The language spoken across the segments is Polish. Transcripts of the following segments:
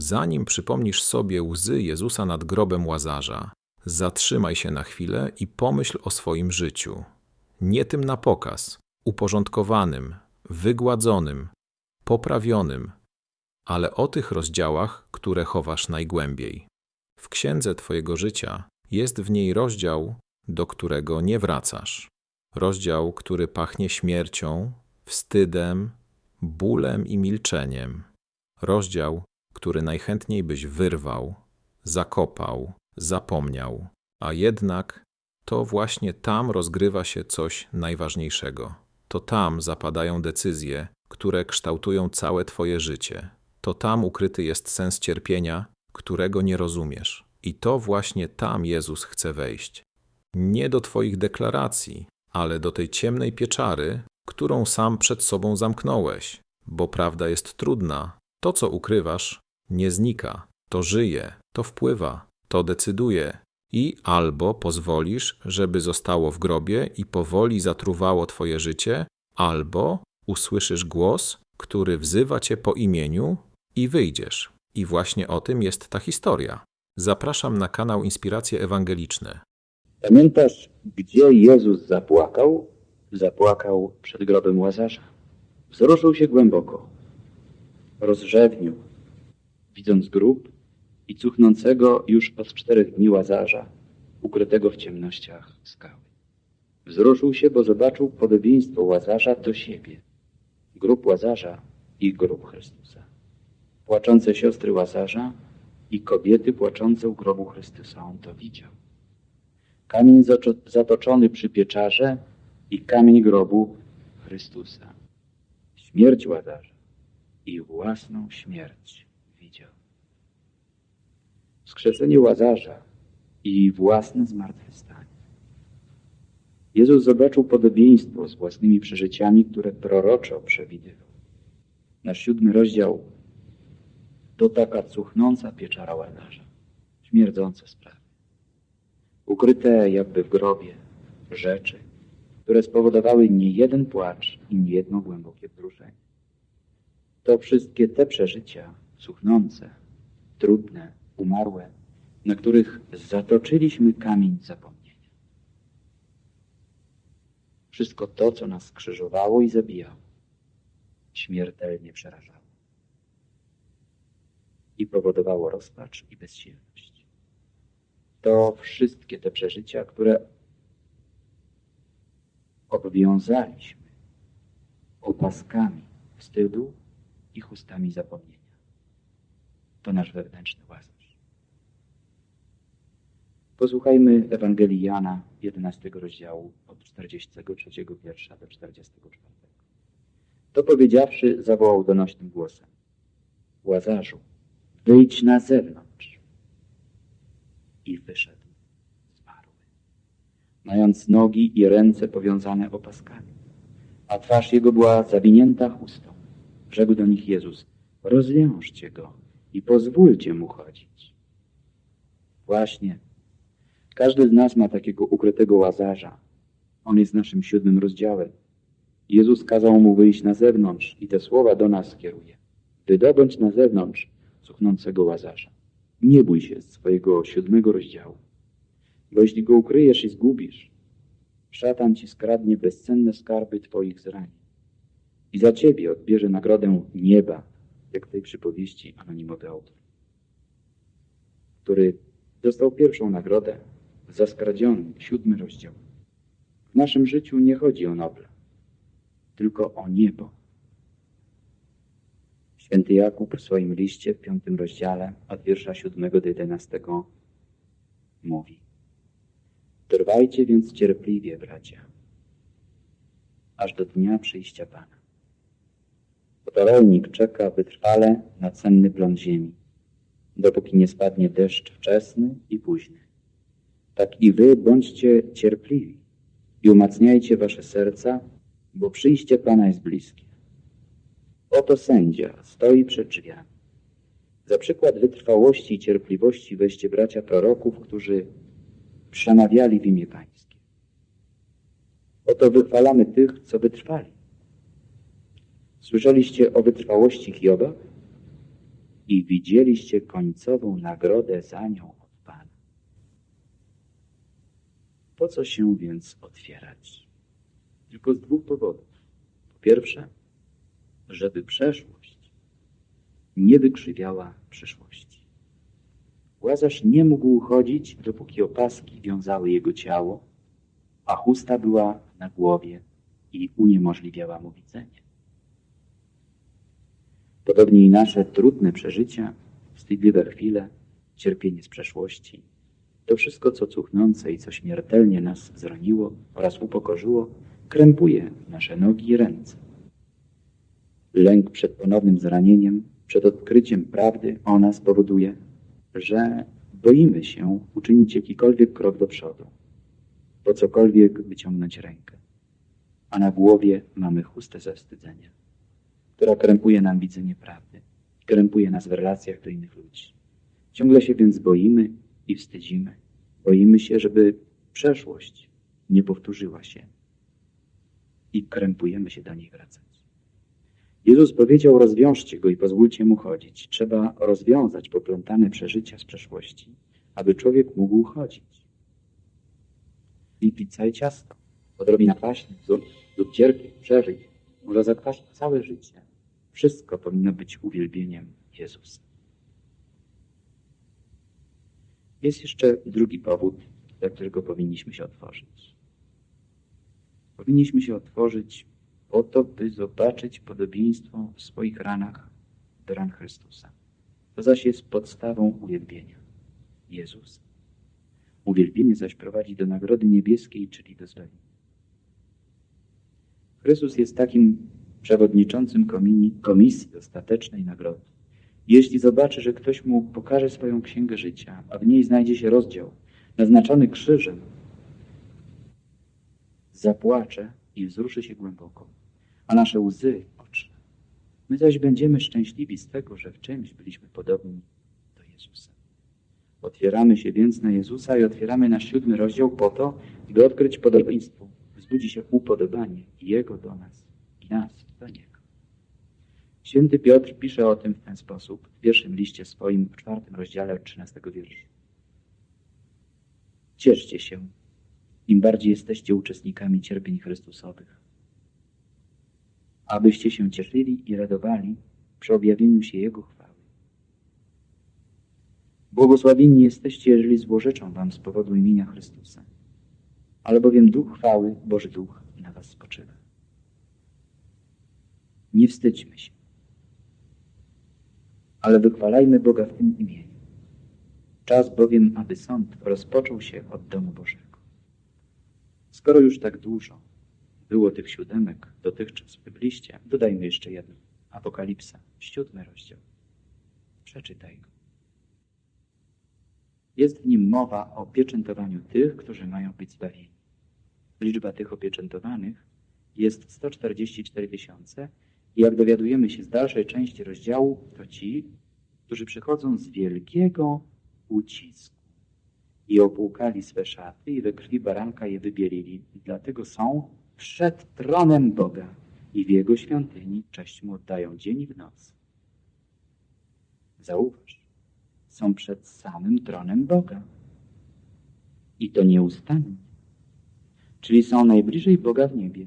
Zanim przypomnisz sobie łzy Jezusa nad grobem Łazarza, zatrzymaj się na chwilę i pomyśl o swoim życiu. Nie tym na pokaz, uporządkowanym, wygładzonym, poprawionym, ale o tych rozdziałach, które chowasz najgłębiej. W księdze twojego życia jest w niej rozdział, do którego nie wracasz. Rozdział, który pachnie śmiercią, wstydem, bólem i milczeniem. Rozdział, który najchętniej byś wyrwał, zakopał, zapomniał. A jednak to właśnie tam rozgrywa się coś najważniejszego. To tam zapadają decyzje, które kształtują całe twoje życie. To tam ukryty jest sens cierpienia, którego nie rozumiesz. I to właśnie tam Jezus chce wejść. Nie do twoich deklaracji, ale do tej ciemnej pieczary, którą sam przed sobą zamknąłeś. Bo prawda jest trudna. To, co ukrywasz, nie znika. To żyje, to wpływa, to decyduje. I albo pozwolisz, żeby zostało w grobie i powoli zatruwało twoje życie, albo usłyszysz głos, który wzywa cię po imieniu i wyjdziesz. I właśnie o tym jest ta historia. Zapraszam na kanał Inspiracje Ewangeliczne. Pamiętasz, gdzie Jezus zapłakał? Zapłakał przed grobem Łazarza. Wzruszył się głęboko. Rozrzewnił, widząc grób i cuchnącego już od 4 dni Łazarza, ukrytego w ciemnościach skały. Wzruszył się, bo zobaczył podobieństwo Łazarza do siebie. Grób Łazarza i grób Chrystusa. Płaczące siostry Łazarza i kobiety płaczące u grobu Chrystusa. On to widział. Kamień zatoczony przy pieczarze i kamień grobu Chrystusa. Śmierć Łazarza i własną śmierć widział. Wskrzeszenie Łazarza i własne zmartwychwstanie. Jezus zobaczył podobieństwo z własnymi przeżyciami, które proroczo przewidywał. Nasz 7 rozdział to taka cuchnąca pieczara Łazarza, śmierdzące sprawy. Ukryte jakby w grobie rzeczy, które spowodowały nie jeden płacz i nie jedno głębokie wzruszenie. To wszystkie te przeżycia cuchnące, trudne, umarłe, na których zatoczyliśmy kamień zapomnienia. Wszystko to, co nas skrzyżowało i zabijało, śmiertelnie przerażało i powodowało rozpacz i bezsilność. To wszystkie te przeżycia, które obwiązaliśmy opaskami wstydu i chustami zapomnienia. To nasz wewnętrzny Łazarz. Posłuchajmy Ewangelii Jana, 11 rozdziału, od 43 wiersza do 44. To powiedziawszy, zawołał donośnym głosem: Łazarzu, wyjdź na zewnątrz. I wyszedł zmarły, mając nogi i ręce powiązane opaskami, a twarz jego była zawinięta chustą. Rzekł do nich Jezus: rozwiążcie go i pozwólcie mu chodzić. Właśnie, każdy z nas ma takiego ukrytego Łazarza. On jest w naszym 7 rozdziale. Jezus kazał mu wyjść na zewnątrz i te słowa do nas kieruje. Wydobądź na zewnątrz cuchnącego Łazarza. Nie bój się swojego 7 rozdziału, bo jeśli go ukryjesz i zgubisz, szatan ci skradnie bezcenne skarby twoich zranień i za ciebie odbierze nagrodę nieba, jak w tej przypowieści anonimowy autor, który dostał pierwszą nagrodę za skradziony 7 rozdział. W naszym życiu nie chodzi o Nobla, tylko o niebo. Święty Jakub w swoim liście w 5 rozdziale od wiersza 7 do 11 mówi: trwajcie więc cierpliwie, bracia, aż do dnia przyjścia Pana. Oto rolnik czeka wytrwale na cenny plon ziemi, dopóki nie spadnie deszcz wczesny i późny. Tak i wy bądźcie cierpliwi i umacniajcie wasze serca, bo przyjście Pana jest bliskie. Oto sędzia stoi przed drzwiami. Za przykład wytrwałości i cierpliwości weźcie bracia proroków, którzy przemawiali w imię Pańskie. Oto wychwalamy tych, co wytrwali. Słyszeliście o wytrwałości Hioba? i widzieliście końcową nagrodę za nią od Pana. Po co się więc otwierać? Tylko z dwóch powodów. Po pierwsze, żeby przeszłość nie wykrzywiała przyszłości. Łazarz nie mógł chodzić, dopóki opaski wiązały jego ciało, a chusta była na głowie i uniemożliwiała mu widzenie. Podobnie i nasze trudne przeżycia, wstydliwe chwile, cierpienie z przeszłości, to wszystko, co cuchnące i co śmiertelnie nas zraniło oraz upokorzyło, krępuje nasze nogi i ręce. Lęk przed ponownym zranieniem, przed odkryciem prawdy o nas powoduje, że boimy się uczynić jakikolwiek krok do przodu, po cokolwiek wyciągnąć rękę, a na głowie mamy chustę ze wstydzenia, która krępuje nam widzenie prawdy, krępuje nas w relacjach do innych ludzi. Ciągle się więc boimy i wstydzimy. Boimy się, żeby przeszłość nie powtórzyła się i krępujemy się do niej wracać. Jezus powiedział: rozwiążcie go i pozwólcie mu chodzić. Trzeba rozwiązać poplątane przeżycia z przeszłości, aby człowiek mógł chodzić. I pizza i ciasto, odrobina kwaśny, lub cierpień, przeżyć, może zakwasić całe życie. Wszystko powinno być uwielbieniem Jezusa. Jest jeszcze drugi powód, dla którego powinniśmy się otworzyć. Powinniśmy się otworzyć po to, by zobaczyć podobieństwo w swoich ranach do ran Chrystusa. To zaś jest podstawą uwielbienia Jezusa. Uwielbienie zaś prowadzi do nagrody niebieskiej, czyli do zbawienia. Chrystus jest takim przewodniczącym komisji ostatecznej nagrody. Jeśli zobaczy, że ktoś mu pokaże swoją księgę życia, a w niej znajdzie się rozdział naznaczony krzyżem, zapłacze i wzruszy się głęboko, a nasze łzy oczne. My zaś będziemy szczęśliwi z tego, że w czymś byliśmy podobni do Jezusa. Otwieramy się więc na Jezusa i otwieramy nasz 7 rozdział po to, by odkryć podobieństwo. Wzbudzi się upodobanie Jego do nas i nas do Niego. Święty Piotr pisze o tym w ten sposób w pierwszym liście swoim, w 4 rozdziale od 13 wiersza. Cieszcie się, im bardziej jesteście uczestnikami cierpień Chrystusowych, abyście się cieszyli i radowali przy objawieniu się Jego chwały. Błogosławieni jesteście, jeżeli złorzeczą wam z powodu imienia Chrystusa, albowiem Duch chwały, Boży Duch, na was spoczywa. Nie wstydźmy się, ale wychwalajmy Boga w tym imieniu. Czas bowiem, aby sąd rozpoczął się od domu Bożego. Skoro już tak dużo było tych 7 dotychczas w liście, dodajmy jeszcze jedno. Apokalipsa, 7 rozdział. Przeczytaj go. Jest w nim mowa o pieczętowaniu tych, którzy mają być zbawieni. Liczba tych opieczętowanych jest 144 000 i jak dowiadujemy się z dalszej części rozdziału, to ci, którzy przychodzą z wielkiego ucisku i opłukali swe szaty i we krwi baranka je wybielili. I dlatego są przed tronem Boga i w Jego świątyni cześć Mu oddają dzień i w noc. Zauważ, są przed samym tronem Boga. I to nieustannie. Czyli są najbliżej Boga w niebie,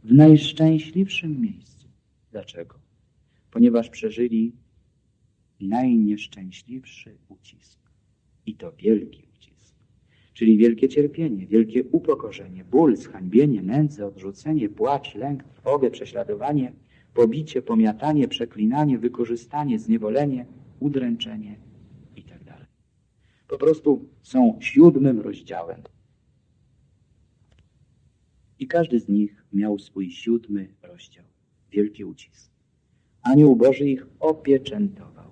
w najszczęśliwszym miejscu. Dlaczego? Ponieważ przeżyli najnieszczęśliwszy ucisk. I to wielki ucisk. Czyli wielkie cierpienie, wielkie upokorzenie, ból, zhańbienie, nędzę, odrzucenie, płacz, lęk, trwogę, prześladowanie, pobicie, pomiatanie, przeklinanie, wykorzystanie, zniewolenie, udręczenie itd. Po prostu są 7 rozdziałem. I każdy z nich miał swój 7 rozdział. Wielki ucisk. Anioł Boży ich opieczętował.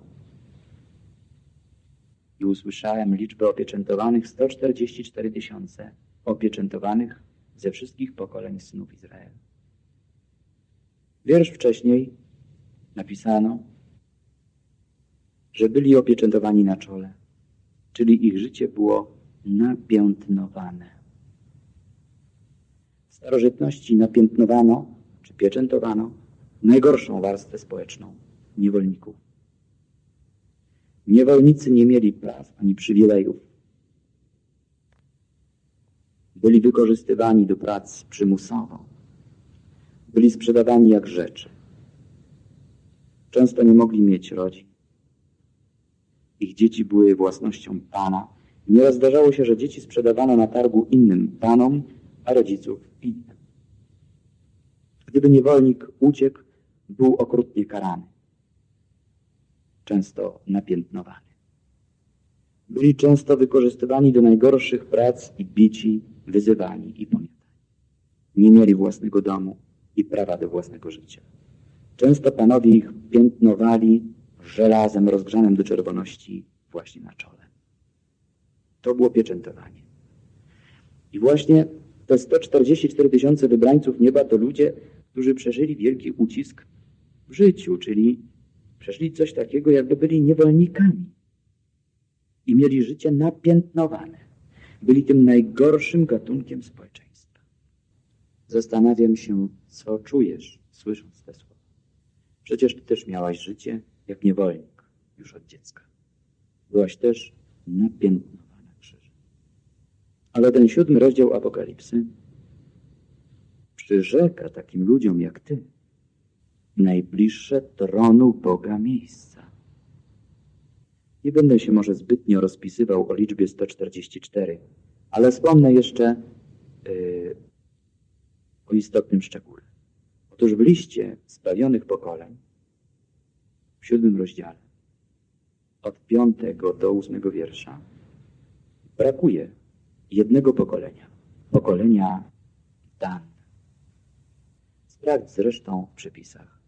I usłyszałem liczbę opieczętowanych 144 000, opieczętowanych ze wszystkich pokoleń synów Izraela. Wiersz wcześniej napisano, że byli opieczętowani na czole, czyli ich życie było napiętnowane. W starożytności napiętnowano, czy pieczętowano najgorszą warstwę społeczną niewolników. Niewolnicy nie mieli praw ani przywilejów. Byli wykorzystywani do pracy przymusowo. Byli sprzedawani jak rzeczy. Często nie mogli mieć rodzin. Ich dzieci były własnością pana. Nieraz zdarzało się, że dzieci sprzedawano na targu innym panom, a rodziców innym. Gdyby niewolnik uciekł, był okrutnie karany. Często napiętnowany. Byli często wykorzystywani do najgorszych prac i bici, wyzywani i pamiętani. Nie mieli własnego domu i prawa do własnego życia. Często panowie ich piętnowali żelazem rozgrzanym do czerwoności właśnie na czole. To było pieczętowanie. I właśnie te 144 000 wybrańców nieba to ludzie, którzy przeżyli wielki ucisk w życiu, czyli przeszli coś takiego, jakby byli niewolnikami i mieli życie napiętnowane. Byli tym najgorszym gatunkiem społeczeństwa. Zastanawiam się, co czujesz, słysząc te słowa. Przecież ty też miałaś życie jak niewolnik już od dziecka. Byłaś też napiętnowana krzyżem. Ale ten 7 rozdział Apokalipsy przyrzeka takim ludziom jak ty najbliższe tronu Boga miejsca. Nie będę się może zbytnio rozpisywał o liczbie 144, ale wspomnę jeszcze o istotnym szczególe. Otóż w liście zbawionych pokoleń w 7 rozdziale od 5 do 8 wiersza brakuje jednego pokolenia. Pokolenia Dan. Sprawdź zresztą w przepisach.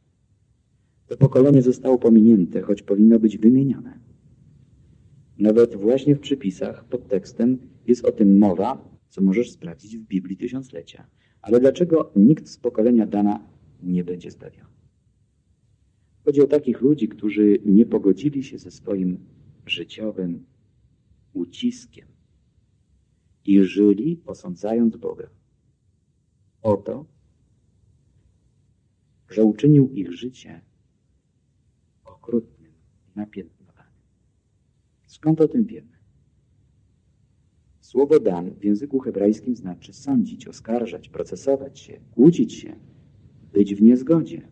To pokolenie zostało pominięte, choć powinno być wymienione. Nawet właśnie w przepisach pod tekstem jest o tym mowa, co możesz sprawdzić w Biblii Tysiąclecia. Ale dlaczego nikt z pokolenia Dana nie będzie zbawiony? Chodzi o takich ludzi, którzy nie pogodzili się ze swoim życiowym uciskiem i żyli posądzając Boga o to, że uczynił ich życie okrutnym, napiętnowanym. Skąd o tym wiemy? Słowo Dan w języku hebrajskim znaczy sądzić, oskarżać, procesować się, kłócić się, być w niezgodzie.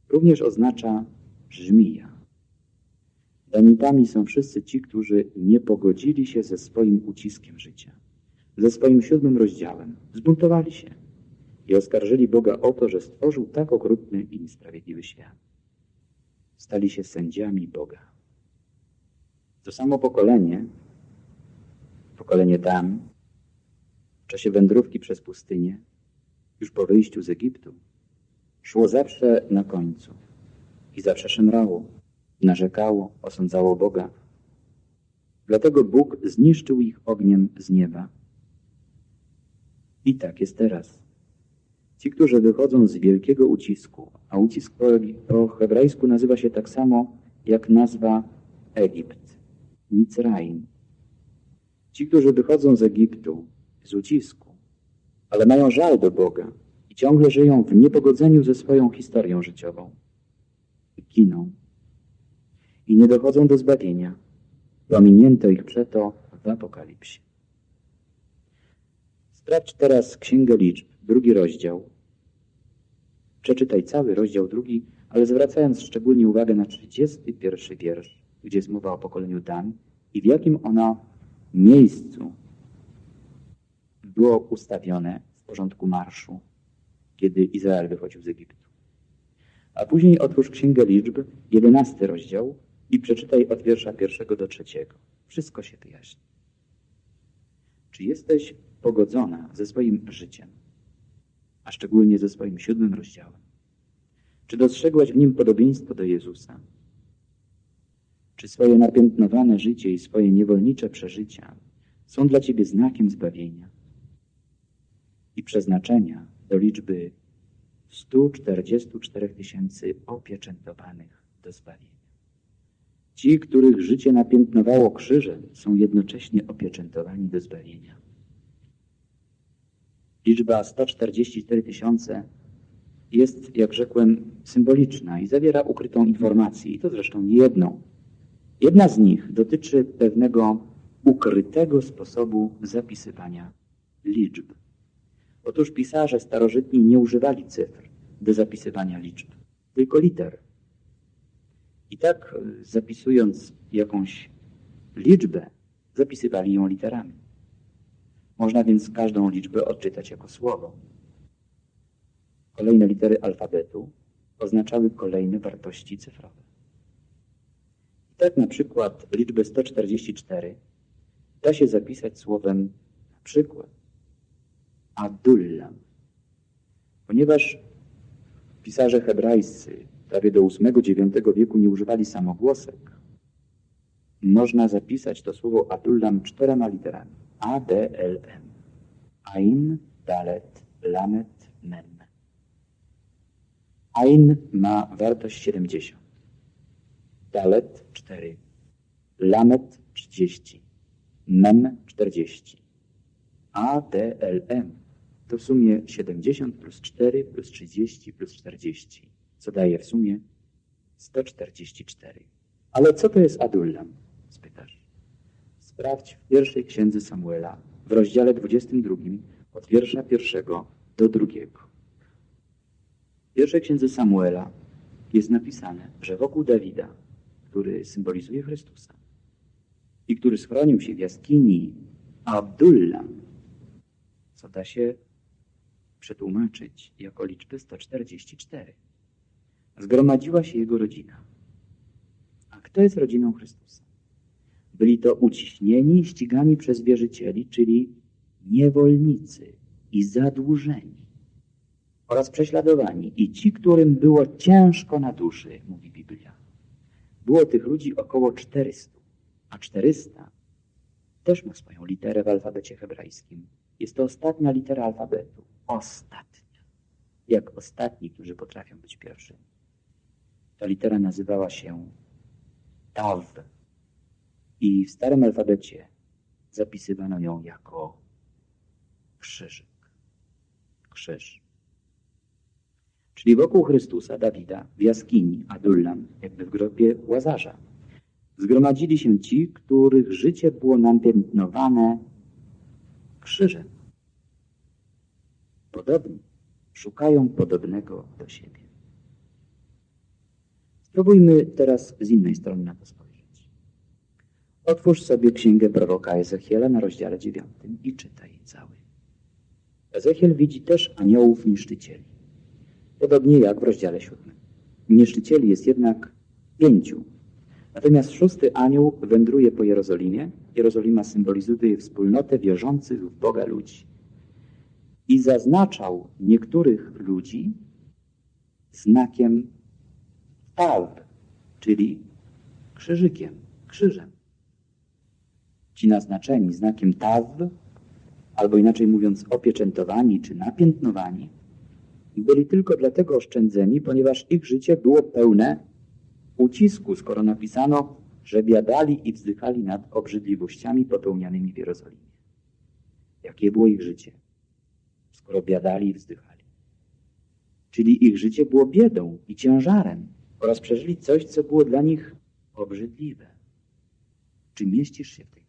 Również oznacza żmija. Danitami są wszyscy ci, którzy nie pogodzili się ze swoim uciskiem życia, ze swoim 7 rozdziałem, zbuntowali się i oskarżyli Boga o to, że stworzył tak okrutny i niesprawiedliwy świat. Stali się sędziami Boga. To samo pokolenie Dan, w czasie wędrówki przez pustynię, już po wyjściu z Egiptu, szło zawsze na końcu i zawsze szemrało, narzekało, osądzało Boga. Dlatego Bóg zniszczył ich ogniem z nieba. I tak jest teraz. Ci, którzy wychodzą z wielkiego ucisku, a ucisk po hebrajsku nazywa się tak samo jak nazwa Egipt, Micraim. Ci, którzy wychodzą z Egiptu, z ucisku, ale mają żal do Boga i ciągle żyją w niepogodzeniu ze swoją historią życiową. I giną. I nie dochodzą do zbawienia. Pominięto ich przeto w Apokalipsie. Sprawdź teraz Księgę Liczb, 2 rozdział. Przeczytaj cały rozdział 2, ale zwracając szczególnie uwagę na 31 wiersz, gdzie jest mowa o pokoleniu Dan i w jakim ono miejscu było ustawione w porządku marszu, kiedy Izrael wychodził z Egiptu. A później otwórz Księgę Liczb, 11 rozdział i przeczytaj od wiersza 1 do 3. Wszystko się wyjaśni. Czy jesteś pogodzona ze swoim życiem, a szczególnie ze swoim 7 rozdziałem? Czy dostrzegłaś w nim podobieństwo do Jezusa? Czy swoje napiętnowane życie i swoje niewolnicze przeżycia są dla ciebie znakiem zbawienia i przeznaczenia do liczby 144 000 opieczętowanych do zbawienia? Ci, których życie napiętnowało krzyżem, są jednocześnie opieczętowani do zbawienia. Liczba 144 000 jest, jak rzekłem, symboliczna i zawiera ukrytą informację, i to zresztą nie jedną. Jedna z nich dotyczy pewnego ukrytego sposobu zapisywania liczb. Otóż pisarze starożytni nie używali cyfr do zapisywania liczb, tylko liter. I tak zapisując jakąś liczbę, zapisywali ją literami. Można więc każdą liczbę odczytać jako słowo. Kolejne litery alfabetu oznaczały kolejne wartości cyfrowe. I tak na przykład liczbę 144 da się zapisać słowem na przykład Adullam. Ponieważ pisarze hebrajscy prawie do VIII-IX wieku nie używali samogłosek, można zapisać to słowo Adullam 4 literami. A-D-L-M. Ain, Dalet, Lamet, Mem. Ain ma wartość 70. Dalet 4. Lamet 30. Mem 40. A-D-L-M to w sumie 70 plus 4 plus 30 plus 40, co daje w sumie 144. Ale co to jest Adullam? Spytasz. Sprawdź w pierwszej księdze Samuela, w rozdziale 22, od wiersza 1 do 2. W pierwszej księdze Samuela jest napisane, że wokół Dawida, który symbolizuje Chrystusa i który schronił się w jaskini Adullam, co da się przetłumaczyć jako liczbę 144, zgromadziła się jego rodzina. A kto jest rodziną Chrystusa? Byli to uciśnieni i ścigani przez wierzycieli, czyli niewolnicy i zadłużeni oraz prześladowani i ci, którym było ciężko na duszy, mówi Biblia. Było tych ludzi około 400, a 400 też ma swoją literę w alfabecie hebrajskim. Jest to ostatnia litera alfabetu. Ostatnia. Jak ostatni, którzy potrafią być pierwszymi. Ta litera nazywała się Tav. I w starym alfabecie zapisywano ją jako krzyżyk. Krzyż. Czyli wokół Chrystusa, Dawida, w jaskini Adullam, jakby w grobie Łazarza, zgromadzili się ci, których życie było napiętnowane krzyżem. Podobni szukają podobnego do siebie. Spróbujmy teraz z innej strony na to spojrzeć. Otwórz sobie księgę proroka Ezechiela na rozdziale 9 i czytaj cały. Ezechiel widzi też aniołów niszczycieli. Podobnie jak w rozdziale 7. Niszczycieli jest jednak 5. Natomiast 6. anioł wędruje po Jerozolimie. Jerozolima symbolizuje wspólnotę wierzących w Boga ludzi. I zaznaczał niektórych ludzi znakiem Tav, czyli krzyżykiem, krzyżem. Ci naznaczeni znakiem Tav, albo inaczej mówiąc opieczętowani czy napiętnowani, byli tylko dlatego oszczędzeni, ponieważ ich życie było pełne ucisku, skoro napisano, że biadali i wzdychali nad obrzydliwościami popełnianymi w Jerozolimie. Jakie było ich życie, skoro biadali i wzdychali? Czyli ich życie było biedą i ciężarem oraz przeżyli coś, co było dla nich obrzydliwe. Czy mieścisz się w tej